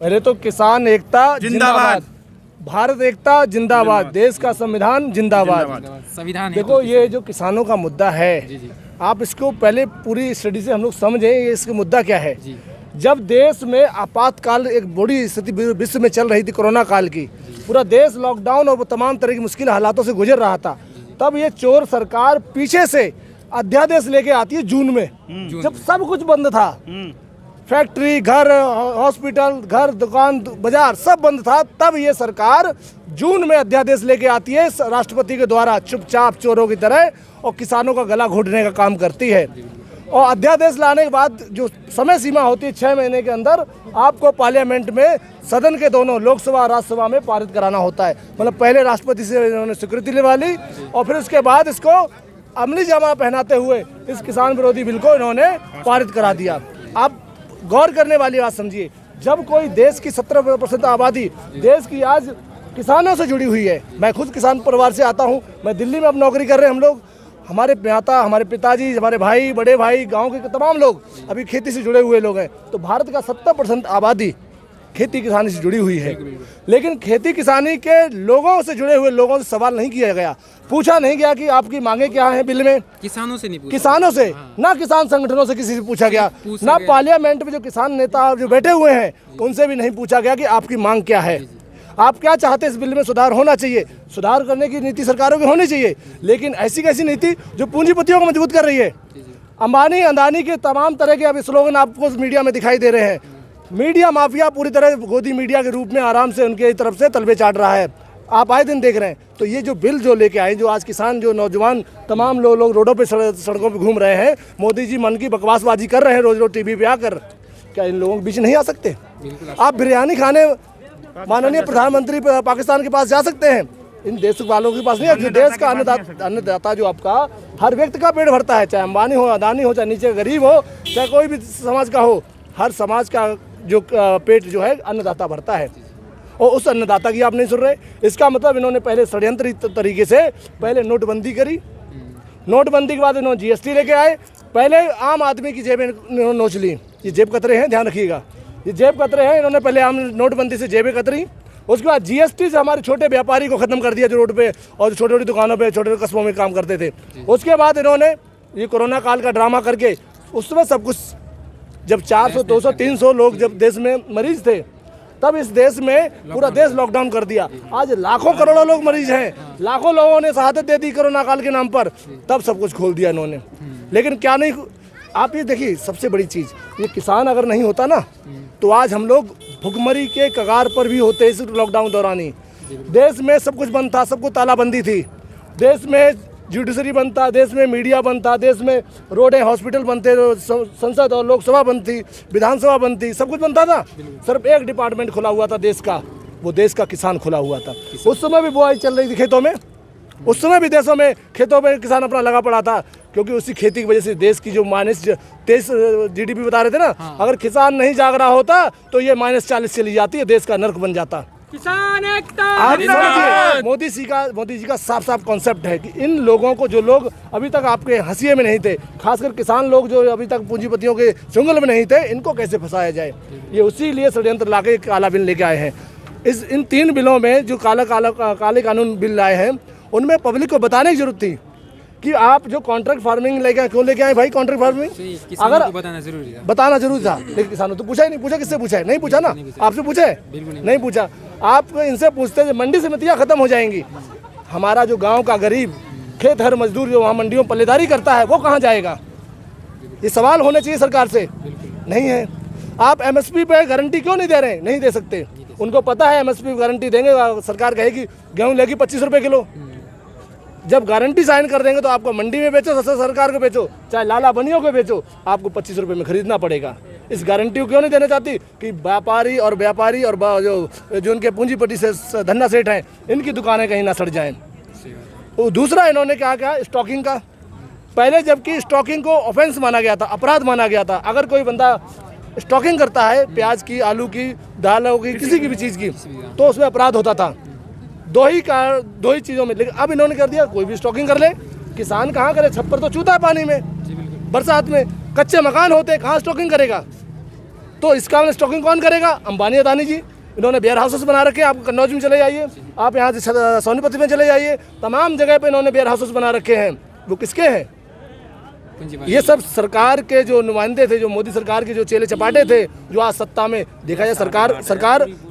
पहले तो किसान एकता जिंदाबाद, भारत एकता जिंदाबाद, देश का संविधान जिंदाबाद। संविधान देखो ये जो किसानों का मुद्दा है, आप इसको पहले पूरी स्टडी से हम लोग समझें इसका मुद्दा क्या है। जब देश में आपातकाल एक बड़ी स्थिति विश्व में चल रही थी, कोरोना काल की, पूरा देश लॉकडाउन और तमाम तरह की मुश्किल हालातों से गुजर रहा था, तब ये चोर सरकार पीछे से अध्यादेश लेके आती है जून में, जब सब कुछ बंद था, फैक्ट्री, घर, हॉस्पिटल, घर, दुकान, बाजार सब बंद था, तब ये सरकार जून में अध्यादेश लेके आती है राष्ट्रपति के द्वारा, चुपचाप चोरों की तरह, और किसानों का गला घोटने का काम करती है। और अध्यादेश लाने के बाद जो समय सीमा होती है 6 महीने के अंदर आपको पार्लियामेंट में सदन के दोनों लोकसभा और राज्यसभा में पारित कराना होता है। मतलब पहले राष्ट्रपति से इन्होंने स्वीकृति लेवा ली और फिर उसके बाद इसको अमली जामा पहनाते हुए इस किसान विरोधी बिल को इन्होंने पारित करा दिया। आप गौर करने वाली बात समझिए, जब कोई देश की 70% आबादी देश की आज किसानों से जुड़ी हुई है। मैं खुद किसान परिवार से आता हूँ, मैं दिल्ली में अब नौकरी कर रहे हैं हम लोग, हमारे माता, हमारे पिताजी, हमारे भाई, बड़े भाई, गांव के तमाम लोग अभी खेती से जुड़े हुए लोग हैं। तो भारत का 70% आबादी खेती किसानी से जुड़ी हुई है, लेकिन खेती किसानी के लोगों से जुड़े हुए लोगों से सवाल नहीं किया गया, पूछा नहीं गया कि आपकी मांगे क्या हैं बिल में। किसानों से नहीं पूछा, किसानों से ना किसान संगठनों से किसी से पूछा गया, ना पार्लियामेंट में जो किसान नेता जो बैठे हुए हैं उनसे भी नहीं पूछा गया कि आपकी मांग क्या है, आप क्या चाहते हैं। इस बिल में सुधार होना चाहिए, सुधार करने की नीति सरकारों की होनी चाहिए, लेकिन ऐसी कैसी नीति जो पूंजीपतियों को मजबूत कर रही है। अंबानी, अदानी के तमाम तरह के अब स्लोगन आपको मीडिया में दिखाई दे रहे हैं। मीडिया माफिया पूरी तरह गोदी मीडिया के रूप में आराम से उनके तरफ से तलबे चाट रहा है, आप आए दिन देख रहे हैं। तो ये जो बिल जो लेके आए, जो आज किसान, जो नौजवान, तमाम लोग रोडों पे सड़कों पे घूम रहे हैं, मोदी जी मन की बकवासबाजी कर रहे हैं रोज रोज टीवी पे आकर, क्या इन लोगों के बीच नहीं आ सकते? आप बिरयानी खाने माननीय प्रधानमंत्री पाकिस्तान के पास जा सकते हैं, इन देश वालों के पास नहीं है। जो देश का अन्नदाता जो आपका हर व्यक्ति का पेट भरता है, चाहे अंबानी हो, अदानी हो, चाहे नीचे गरीब हो, चाहे कोई भी समाज का हो, हर समाज का जो पेट जो है अन्नदाता भरता है, और उस अन्नदाता की आप नहीं सुन रहे। इसका मतलब इन्होंने पहले षड्यंत्र तरीके से पहले नोटबंदी करी, नोटबंदी के बाद इन्होंने जीएसटी लेके आए, पहले आम आदमी की जेबें नोच ली। ये जेब कतरे हैं, ध्यान रखिएगा, ये जेब कतरे हैं। इन्होंने पहले आम नोटबंदी से जेबें कतरी, उसके बाद जीएसटी से हमारे छोटे व्यापारी को ख़त्म कर दिया जो रोड पे और छोटी छोटी दुकानों पे, छोटे छोटे कस्बों में काम करते थे। उसके बाद इन्होंने ये कोरोना काल का ड्रामा करके उस समय सब कुछ, जब 400, 200, 300 लोग जब देश में मरीज थे, तब इस देश में पूरा देश लॉकडाउन कर दिया। आज लाखों करोड़ों लोग मरीज हैं, लाखों लोगों ने शहादत दे दी कोरोना काल के नाम पर, तब सब कुछ खोल दिया इन्होंने। लेकिन क्या नहीं, आप ये देखिए, सबसे बड़ी चीज़, ये किसान अगर नहीं होता ना, तो आज हम लोग भुखमरी के कगार पर भी होते इस लॉकडाउन दौरान ही। देश में सब कुछ बंद था, सबको तालाबंदी थी, देश में जुडिशरी बनता, देश में मीडिया बनता, देश में रोडें, हॉस्पिटल बनते, संसद और लोकसभा बनती, विधानसभा बनती, सब कुछ बनता था। सिर्फ एक डिपार्टमेंट खुला हुआ था देश का, वो देश का किसान खुला हुआ था। उस समय भी बुआई चल रही थी खेतों में, उस समय भी देशों में खेतों में किसान अपना लगा पड़ा था, क्योंकि उसी खेती की वजह से देश की जो -23 GDP बता रहे थे ना, अगर किसान नहीं जाग रहा होता तो ये -40 चली जाती है, देश का नर्क बन जाता। किसान एकता। आप समझिए, मोदी जी का साफ साफ कॉन्सेप्ट है कि इन लोगों को, जो लोग अभी तक आपके हंसिए में नहीं थे, खासकर किसान लोग जो अभी तक पूंजीपतियों के चुंगल में नहीं थे, इनको कैसे फंसाया जाए, ये उसी लिए षड्यंत्र लाके काला बिल लेके आए हैं। इन 3 बिलों में जो काले कानून बिल लाए हैं, उनमें पब्लिक को बताने की जरूरत थी कि आप जो कॉन्ट्रैक्ट फार्मिंग क्यों लेके आए भाई। कॉन्ट्रैक्ट फार्मिंग अगर बताना जरूरी था, लेकिन किसानों तो पूछा ही नहीं। पूछा किससे पूछा है? नहीं पूछा ना, आपसे पूछा है? नहीं पूछा। आप इनसे पूछते हैं, मंडी समितियाँ खत्म हो जाएंगी, हमारा जो गांव का गरीब खेत हर मजदूर जो वहाँ मंडियों में पल्लेदारी करता है, वो कहाँ जाएगा? ये सवाल होने चाहिए सरकार से, नहीं है। आप MSP पे गारंटी क्यों नहीं दे रहे? नहीं दे सकते, उनको पता है MSP गारंटी देंगे, सरकार कहेगी गेहूँ लेगी 25 रुपये किलो। जब गारंटी साइन कर देंगे तो आपको मंडी में बेचो, सरकार को बेचो, चाहे लाला बनियों को बेचो, आपको 25 रुपये में खरीदना पड़ेगा। इस गारंटी को क्यों नहीं देना चाहती कि व्यापारी और जो उनके पूंजीपति से धन्ना सेठ हैं, इनकी दुकानें कहीं ना सड़ जाएं। तो दूसरा इन्होंने क्या किया, स्टॉकिंग का। पहले जबकि स्टॉकिंग को ऑफेंस माना गया था, अपराध माना गया था। अगर कोई बंदा स्टॉकिंग करता है प्याज की, आलू की, दालों की, किसी की भी चीज़ की, तो उसमें अपराध होता था। दो ही चीज़ों में। लेकिन अब इन्होंने कर दिया, कोई भी स्टॉकिंग कर ले। किसान कहाँ करे? छप्पर तो चूता है पानी में, बरसात में, कच्चे मकान होते, कहाँ स्टॉकिंग करेगा? तो इसका स्टॉकिंग कौन करेगा? अंबानी अदानी जी। इन्होंने वेयर हाउसेस बना रखे हैं। आप कन्नौज में चले जाइए, आप यहाँ से सोनीपत में चले जाइए, तमाम जगह पे इन्होंने वेयर हाउसेस बना रखे हैं। वो किसके हैं? ये सब सरकार के जो नुमाइंदे थे, जो मोदी सरकार के जो चेले चपाटे थे, जो आज सत्ता में देखा जाए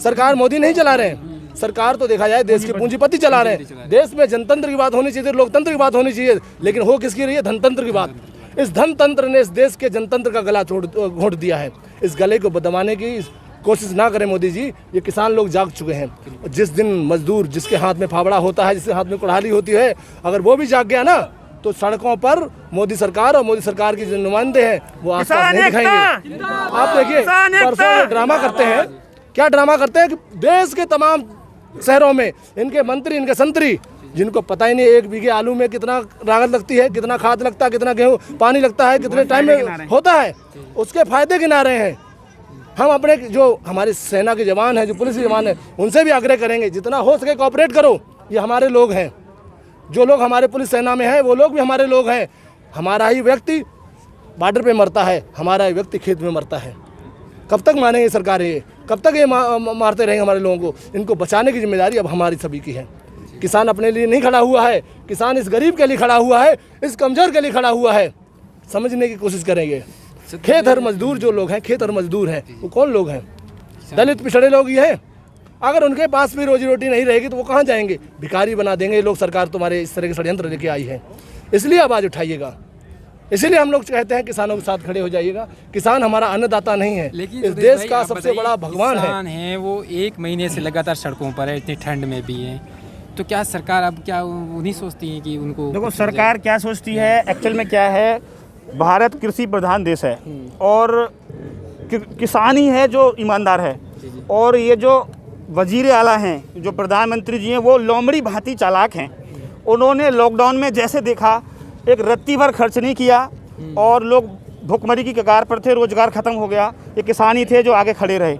सरकार मोदी नहीं चला रहे हैं। सरकार तो देखा जाए देश के पूंजीपति चला रहे हैं। देश में जनतंत्र की बात होनी चाहिए, लोकतंत्र की बात होनी चाहिए, लेकिन हो किसकी रही है? धनतंत्र की बात। इस धनतंत्र ने इस देश के जनतंत्र का गला घोंट दिया है। इस गले को दबाने की कोशिश ना करें मोदी जी। ये किसान लोग जाग चुके हैं। जिस दिन मजदूर जिसके हाथ में फावड़ा होता है, जिसके हाथ में कुल्हाड़ी होती है, अगर वो भी जाग गया ना, तो सड़कों पर मोदी सरकार और मोदी सरकार के जो नुमाइंदे हैं वो आसपास नहीं दिखाएंगे। आप देखिए परसों ड्रामा करते हैं। क्या ड्रामा करते हैं कि देश के तमाम शहरों में इनके मंत्री, इनके संतरी, जिनको पता ही नहीं एक बीघे आलू में कितना लागत लगती है, कितना खाद लगता है, कितना गेहूँ पानी लगता है, कितने टाइम में होता है, उसके फायदे गिना रहे हैं। हम अपने जो हमारी सेना के जवान हैं, जो पुलिस के जवान हैं, उनसे भी आग्रह करेंगे जितना हो सके कोऑपरेट करो। ये हमारे लोग हैं। जो लोग हमारे पुलिस सेना में हैं वो लोग भी हमारे लोग हैं। हमारा ही व्यक्ति बॉर्डर पे मरता है, हमारा ही व्यक्ति खेत में मरता है। कब तक मानेंगे सरकार? ये कब तक ये मारते रहेंगे हमारे लोगों को? इनको बचाने की जिम्मेदारी अब हमारी सभी की है। किसान अपने लिए नहीं खड़ा हुआ है, किसान इस गरीब के लिए खड़ा हुआ है, इस कमजोर के लिए खड़ा हुआ है। समझने की कोशिश करेंगे। खेत हर मजदूर जो लोग हैं, खेत हर मजदूर हैं, वो कौन लोग हैं? दलित पिछड़े लोग ये हैं। अगर उनके पास भी रोजी रोटी नहीं रहेगी तो वो कहाँ जाएंगे? भिखारी बना देंगे ये लोग। सरकार तुम्हारे इस तरह के षड्यंत्र लेके आई है, इसलिए आवाज़ उठाइएगा। इसीलिए हम लोग कहते हैं किसानों के साथ खड़े हो जाइएगा। किसान हमारा अन्नदाता नहीं है, इस देश का सबसे बड़ा भगवान है। वो 1 महीने से लगातार सड़कों पर है, इतनी ठंड में भी है। तो क्या सरकार अब क्या उन्हीं सोचती है कि उनको? देखो सरकार क्या सोचती है, एक्चुअल में क्या है, भारत कृषि प्रधान देश है और किसान ही है जो ईमानदार है। और ये जो वजीर आला हैं, जो प्रधानमंत्री जी हैं, वो लोमड़ी भांति चालाक हैं। उन्होंने लॉकडाउन में जैसे देखा, एक रत्ती भर खर्च नहीं किया और लोग भुखमरी की कगार पर थे, रोजगार खत्म हो गया। ये किसान ही थे जो आगे खड़े रहे,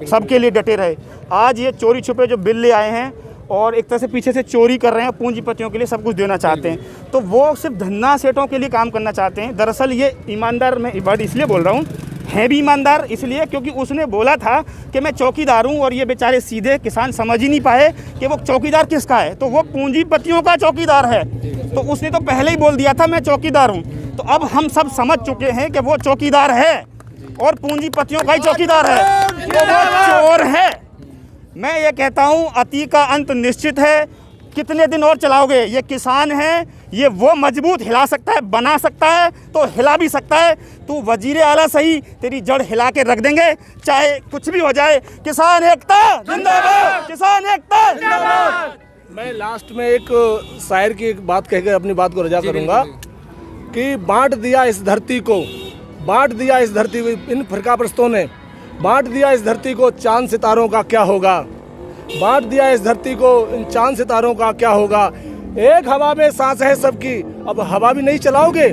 सबके लिए डटे रहे। आज ये चोरी छुपे जो बिल ले आए हैं और एक तरह से पीछे से चोरी कर रहे हैं, पूंजीपतियों के लिए सब कुछ देना चाहते हैं। तो वो सिर्फ धन्ना सेठों के लिए काम करना चाहते हैं। दरअसल ये ईमानदार, मैं वर्ड इसलिए बोल रहा हूँ, है भी ईमानदार इसलिए क्योंकि उसने बोला था कि मैं चौकीदार हूँ, और ये बेचारे सीधे किसान समझ ही नहीं पाए कि वो चौकीदार किसका है। तो वो पूंजीपतियों का चौकीदार है। तो उसने तो पहले ही बोल दिया था मैं चौकीदार हूँ। तो अब हम सब समझ चुके हैं कि वो चौकीदार है और पूंजीपतियों का ही चौकीदार है, तो वो चोर है। मैं ये कहता हूँ अति का अंत निश्चित है। कितने दिन और चलाओगे? ये किसान है, ये वो मजबूत हिला सकता है, बना सकता है तो हिला भी सकता है। तू वजीर आला सही, तेरी जड़ हिला के रख देंगे, चाहे कुछ भी हो जाए। किसान एकता जिंदाबाद, किसान एकता जिंदाबाद। मैं लास्ट में एक शायर की एक बात कहकर अपनी बात को रजा करूंगा कि बांट दिया इस धरती को, बांट दिया इस धरती को, इन फिरकापरस्तों ने बांट दिया इस धरती को, चांद सितारों का क्या होगा? बांट दिया इस धरती को, इन चांद सितारों का क्या होगा? एक हवा में सांस है सबकी, अब हवा भी नहीं चलाओगे?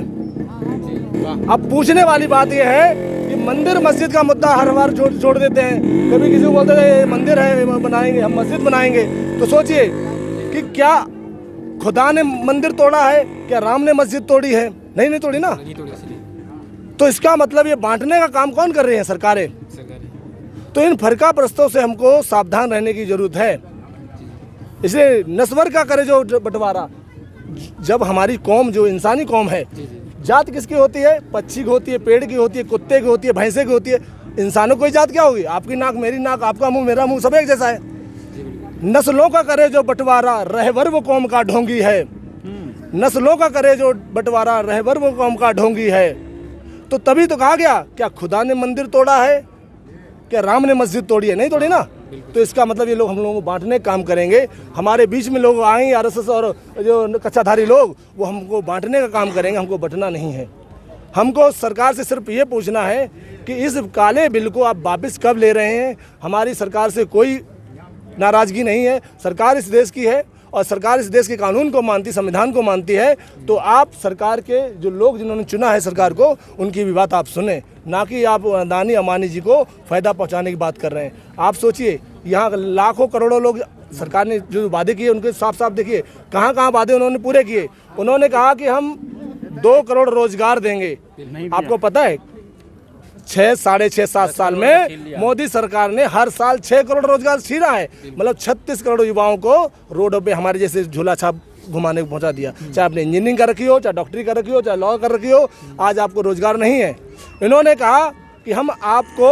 अब पूछने वाली बात यह है कि मंदिर मस्जिद का मुद्दा हर बार जोड़ देते हैं। कभी किसी को बोलते हैं ये मंदिर है, बनाएंगे हम, मस्जिद बनाएंगे। तो सोचिए कि क्या खुदा ने मंदिर तोड़ा है? क्या राम ने मस्जिद तोड़ी है? नहीं तोड़ी ना। तो इसका मतलब ये बांटने का काम कौन कर रही है? सरकारें। तो इन फरकापरस्तों से हमको सावधान रहने की जरूरत है। इसलिए नस्वर का करे जो बंटवारा। जब हमारी कौम जो इंसानी कौम है, जात किसकी होती है? पक्षी की होती है, पेड़ की होती है, कुत्ते की होती है, भैंसे की होती है। इंसानों कोई जात क्या होगी? आपकी नाक मेरी नाक, आपका मुंह मेरा मुंह, सब एक जैसा है। नस्लों का करे जो बंटवारा, रहबर वो कौम का ढोंगी है। नस्लों का करे जो बंटवारा, रहबर वो कौम का ढोंगी है। तो तभी तो कहा गया, क्या खुदा ने मंदिर तोड़ा है? क्या राम ने मस्जिद तोड़ी है? नहीं तोड़ी ना। तो इसका मतलब ये लोग हम लोगों को बांटने का काम करेंगे। हमारे बीच में लोग आएंगे आरएसएस और जो कच्चाधारी लोग, वो हमको बांटने का काम करेंगे, हमको बंटना नहीं है। हमको सरकार से सिर्फ ये पूछना है कि इस काले बिल को आप वापस कब ले रहे हैं। हमारी सरकार से कोई नाराज़गी नहीं है। सरकार इस देश की है और सरकार इस देश के कानून को मानती, संविधान को मानती है। तो आप सरकार के जो लोग जिन्होंने चुना है सरकार को, उनकी भी बात आप सुने, ना कि आप अदानी अंबानी जी को फ़ायदा पहुंचाने की बात कर रहे हैं। आप सोचिए, यहाँ लाखों करोड़ों लोग, सरकार ने जो वादे किए उनके साफ साफ देखिए कहाँ कहाँ वादे उन्होंने पूरे किए। उन्होंने कहा कि हम 2 करोड़ रोजगार देंगे। आपको पता है 6, साढ़े 6, 7 साल में मोदी सरकार ने हर साल 6 करोड़ रोजगार छीना है। मतलब 36 करोड़ युवाओं को रोडों पे हमारे जैसे झूला छाप घुमाने को पहुंचा दिया। चाहे आपने इंजीनियरिंग कर रखी हो, चाहे डॉक्टरी कर रखी हो, चाहे लॉ कर रखी हो, आज आपको रोजगार नहीं है। इन्होंने कहा कि हम आपको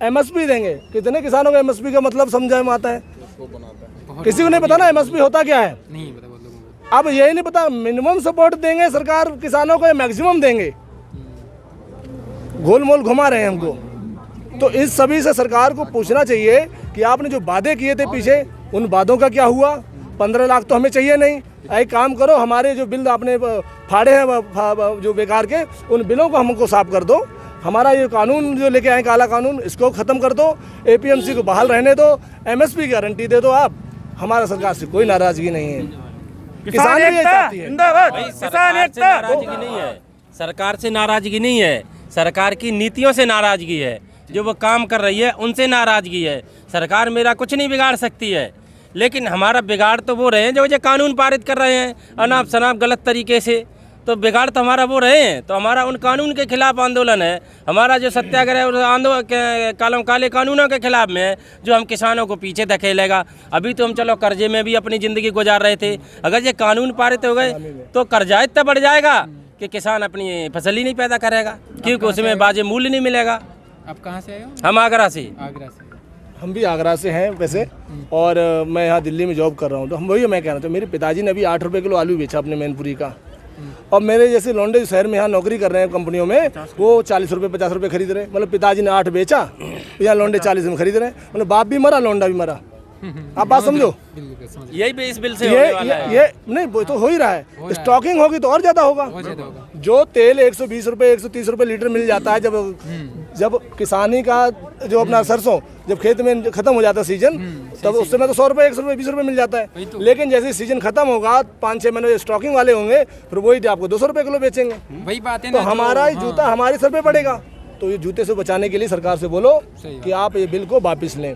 MSP देंगे। कितने किसानों को MSP का मतलब समझ में आता है? किसी को नहीं पता ना MSP होता क्या है। नहीं पता बहुत लोगों को। अब यही नहीं पता मिनिमम सपोर्ट देंगे सरकार किसानों को या मैक्सिमम देंगे, गोल मोल घुमा रहे हैं हमको। तो इस सभी से सरकार को पूछना चाहिए कि आपने जो वादे किए थे पीछे, उन वादों का क्या हुआ? 15 लाख तो हमें चाहिए नहीं। एक काम करो, हमारे जो बिल आपने फाड़े हैं जो बेकार के, उन बिलों को हमको साफ कर दो। हमारा ये कानून जो लेके आए काला कानून, इसको ख़त्म कर दो। APMC को बहाल रहने दो। MSP की गारंटी दे दो आप। हमारा सरकार से कोई नाराजगी नहीं है। किसान भी ये चाहती है। किसान एकता नाराजगी नहीं है, सरकार से नाराजगी नहीं है, सरकार की नीतियों से नाराजगी है। जो वो काम कर रही है उनसे नाराजगी है। सरकार मेरा कुछ नहीं बिगाड़ सकती है, लेकिन हमारा बिगाड़ तो वो रहे हैं जो कानून पारित कर रहे हैं अनाप शनाप गलत तरीके से। तो बिगाड़ तो हमारा वो रहे हैं। तो हमारा उन कानून के खिलाफ आंदोलन है। हमारा जो सत्याग्रह आंदोलन काले कानूनों के खिलाफ में है, जो हम किसानों को पीछे धकेलेगा। अभी तो हम चलो कर्जे में भी अपनी ज़िंदगी गुजार रहे थे, अगर ये कानून पारित हो गए तो कर्जा इतना बढ़ जाएगा कि किसान अपनी फसल ही नहीं पैदा करेगा, क्योंकि उसमें बाजे मूल्य नहीं मिलेगा। आप कहाँ से आए हो? हम आगरा से। आगरा से। हम भी आगरा से हैं वैसे, और मैं यहाँ दिल्ली में जॉब कर रहा हूँ। तो हम वही मैं कह रहा था, मेरे पिताजी ने अभी 8 रुपये किलो आलू बेचा अपने मैनपुरी का। और मेरे जैसे लौंडे शहर में यहाँ नौकरी कर रहे हैं कंपनियों में, वो 40 रुपये 50 रुपये खरीद रहे हैं। मतलब पिताजी ने 8 बेचा, यहाँ लौंडे 40 में खरीद रहे हैं। मतलब बाप भी मरा, लौंडा भी मरा। आप बात समझो। यही भी इस बिल से होने वाला है। ये नहीं, वो तो हो ही रहा है। स्टॉकिंग होगी तो और ज़्यादा होगा। जो तेल 120 रुपये 130 रुपये लीटर मिल जाता है, जब किसानी का जो अपना सरसों जब खेत में खत्म हो जाता है सीजन, तब उससे में तो 100 रुपये 100 रुपये 20 रुपये मिल जाता है। लेकिन जैसे सीजन खत्म होगा, 5-6 महीने स्टॉकिंग वाले होंगे, फिर वही आपको 200 रुपये किलो बेचेंगे। वही बात है तो ना, हमारा ही जूता हमारे सर पे पड़ेगा। तो ये जूते से बचाने के लिए सरकार से बोलो कि आप ये बिल को वापस लें।